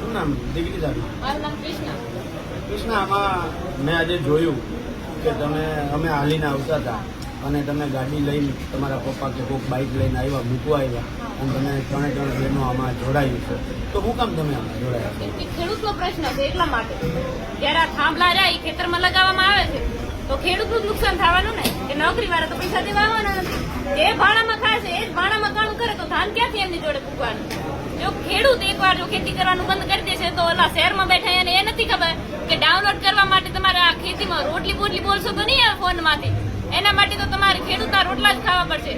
શું નામ દીકરી તારું? મારું નામ કૃષ્ણા. કૃષ્ણ, આમાં મેં આજે જોયું કે અમે હાલીને આવતા હતા અને તમે ગાડી લઈને તમારા પપ્પા કે કોઈક બાઇક લઈને આવ્યા, મૂકવા આવ્યા અને તમે ત્રણે બહેનો આમાં જોડાયું છે. તો શું કામ તમે આમાં જોડાયા છો? એ ખેડૂતનો પ્રશ્ન છે એટલા માટે. જયારે આ થાંભલા રહ્યા એ ખેતરમાં લગાવવામાં આવે છે તો ખેડૂતનું જ નુકસાન થવાનું ને, કે નોકરી વાળા તો પૈસા દેવા આવવાના નથી. જે ભાડામાં ખાય છે એ જ ભાડામાં કામ કરે તો ધાન ક્યાંથી એમની જોડે પૂગવાનું? જો ખેડૂત એકવાર જો ખેતી કરવાનું બંધ કરી દેશે તો ઓલા શહેરમાં બેઠા એને એ નથી ખબર કે ડાઉનલોડ કરવા માટે તમારે આ ખેતીમાં રોટલી બોટલી બોલશો તો નહીં આવે ફોનમાંથી. એના માટે તો તમારે ખેડૂતના રોટલા જ ખાવા પડશે.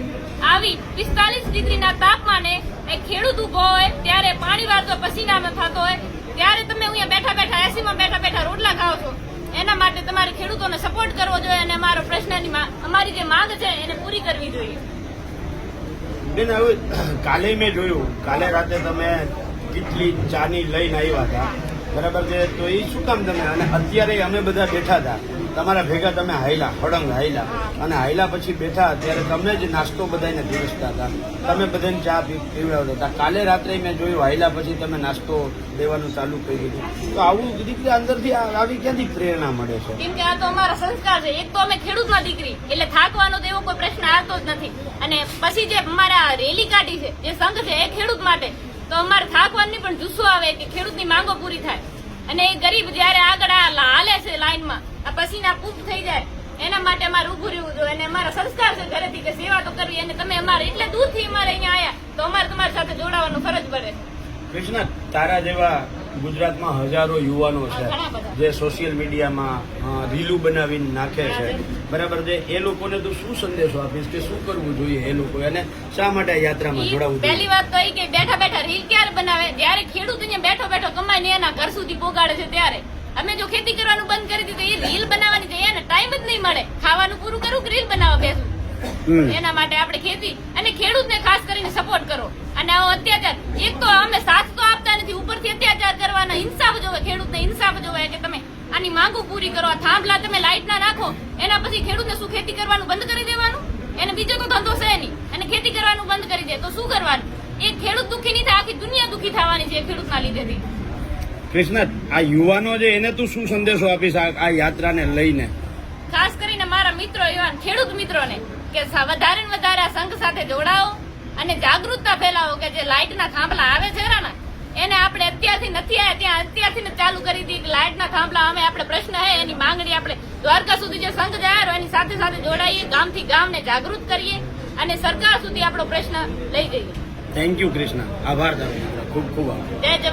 આવી 45 ડિગ્રીના તાપમાને એ ખેડૂત ઉભો હોય ત્યારે પાણી વાળતો પસીનામાં થતો હોય ત્યારે તમે અહીંયા બેઠા બેઠા એસીમાં બેઠા બેઠા રોટલા ખાઓ છો. એના માટે તમારે ખેડૂતોને સપોર્ટ કરવો જોઈએ અને અમારો પ્રશ્નની અમારી જે માંગ છે એને પૂરી કરવી જોઈએ. બેન, હવે કાલે મેં જોયું, કાલે રાતે તમે કેટલી ચાની લઈને આવ્યા હતા, બરાબર છે? તો એ શું કામ તમે, અને અત્યારે અમે બધા બેઠા હતા તમારા ભેગા, તમે હાયલા હળંગ હાયલા અને હાયલા પછી બેઠા ત્યારે તમે જ નાસ્તો બધાને પીરસતા હતા, તમે બધાને ચા પીવડાવતા હતા. કાલે રાત્રે મેં જોયું હાયલા પછી તમે નાસ્તો દેવાનું ચાલુ કરી દીધું. તો આવું દીકરી અંદરથી આવી ક્યાંથી પ્રેરણા મળે છે? કેમ કે આ તો અમારા સંસ્કાર છે. એક તો અમે ખેડૂતમાં દીકરી એટલે થાકવાનો તો એવો કોઈ પ્રશ્ન આવતો જ નથી. અને પછી જે અમારા રેલી કાઢી છે, જે સંઘ છે એ ખેડૂત માટે, તો અમારે થાકવાની પણ જુસ્સો આવે કે ખેડૂતની માંગો પૂરી થાય. અને એ ગરીબ જયારે આગળ હાલે છે લાઈનમાં, આ પસીના પૂપ થઈ જાય એના માટે અમારે ઉભું રહેવું જોઈએ. અને અમારા સંસ્કાર છે ઘરેથી કે સેવા તો કરવી. અને તમે અમારે એટલે દૂરથી અમારે અહીંયા આવ્યા તો અમારે તમારી સાથે જોડાવાનું ફરજ પડે. કૃષ્ણ, તારા જેવા ગુજરાતમાં હજારો યુવાનો છે જે સોશિયલ મીડિયામાં રીલું બનાવીને નાખે છે, બરાબર છે? એ લોકોને તું શું સંદેશો આપીશ કે શું કરવું જોઈએ એ લોકો, અને શા માટે આ યાત્રામાં જોડાવવું જોઈએ? પહેલી વાત તો એ કે બેઠા બેઠા રીલ ક્યારે બનાવે? જયારે ખેડૂત અહીંયા બેઠો બેઠો કમાઈને એના ઘર સુધી પોગાડે છે ત્યારે. અમે જો ખેતી કરવાનું બંધ કરી દીધું, એ રીલ બનાવવાની છે, એને ટાઈમ જ નહીં મળે. ખાવાનું પૂરું કરું રીલ બનાવવા બેસું. એના માટે આપણે ખેતી અને ખેડૂતને ખાસ કરીને સપોર્ટ કરો. અને આવો અત્યાચાર, એક તો અમે સાથ તો આપતા નથી, ઉપરથી અત્યાચાર કરવાના. ઇન્સાફ જોવે, ખેડૂતને ઇન્સાફ જોવે કે તમે આની માંગો પૂરી કરો. થાંભલા તમે લાઈટ ના નાખો એના પછી ખેડૂતને શું ખેતી કરવાનું બંધ કરી દેવાનું? એને બીજો તો ધંધો છે નહીં અને ખેતી કરવાનું બંધ કરી દે તો શું કરવાનું? એ ખેડૂત દુઃખી નહીં થાય, આખી દુનિયા દુઃખી થવાની છે ખેડૂતના લીધેથી. કૃષ્ણ, આ યુવાનો છે એને તું શું સંદેશો આપીશ આ યાત્રાને લઈને? ખાસ કરીને મારા મિત્રો, યુવાન ખેડૂત મિત્રોને કે વધારે ને વધારે આ સંઘ સાથે જોડાઓ અને જાગૃતતા ફેલાવો કે જે લાઇટના થાંભલા આવે છે ને એને આપણે અત્યારથી નથી આવ્યા ત્યાં અત્યારથી ચાલુ કરી દી. લાઇટના થાંભલા અમે આપણે પ્રશ્ન હે એની માંગણી આપણે દ્વારકા સુધી જે સંઘ જાય એની સાથે સાથે જોડાઈએ, ગામથી ગામને જાગૃત કરીએ અને સરકાર સુધી આપણો પ્રશ્ન લઈ જઈએ. થેન્ક યુ કૃષ્ણ, આભાર તમારો, ખૂબ ખૂબ આભાર. જય જવાન.